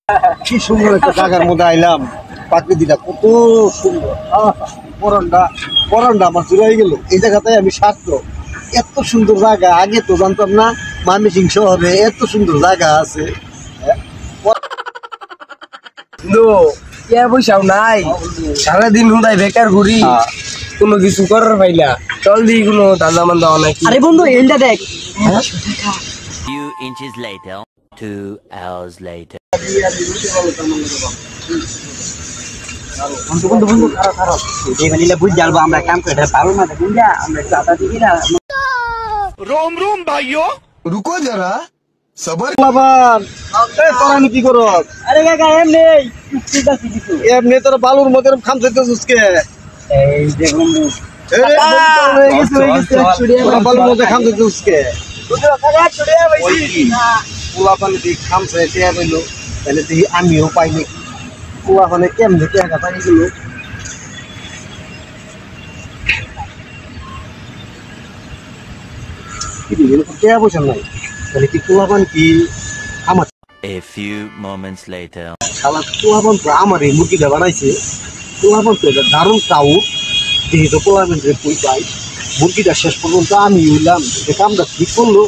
কি সুন্দর একটা জায়গার মধ্যে আইলাম, প্রাকৃতিকটা কত সুন্দর। পরানটা আমার চুরে গেল। এই জায়গাটাই আমি স্বার্থ। এত সুন্দর জায়গা, আগে তো জানতাম না ময়মনসিংহ শহরে এত সুন্দর জায়গা আছে। পয়সাও নাই, সারাদিন হুদাই বেকার ঘুরি, কোনো কিছু করার পাইলা। চল দি কোনো ধান্দা মান্দা অনেক। আরে বন্ধু এলটা দেখ। Few inches later, 2 hours later. বন্ধু বন্ধু বন্ধু খারাপ খারাপ এই বানিলে বুঝ যাবো আমরা কাম করে পারো না দেখুন যা আমরা চাটা দিই না। रोम रोम भाइयों रुको जरा सबर। তোরা কি করো? আরে কাকা এমনি ঠিক আছে কিছু এমনি তোর বালুর মধ্যে খামচাইতেছিস কে? এই যে বন্ধু তোরা বালুর মধ্যে খামচাইতেছিস কে? পোলা পানি দিয়ে খামচাইতে রইলো, তাহলে দেখি আমিও পাই নাকি। পোলা পানি কেমনি টাকা পাই গেল। টাকা পয়সা নাই, তাহলে কি পোলা পান কি আমার? A few moments later. শালা পোলাপান তো আমার এই মুরগিটা বানাইছে। পোলাপান তো এটা দারুণ কাউ, যেহেতু পোলাপান পুই পাই। মুরগিটা শেষ পর্যন্ত আমি উঠলাম, কামটা ঠিক করলো।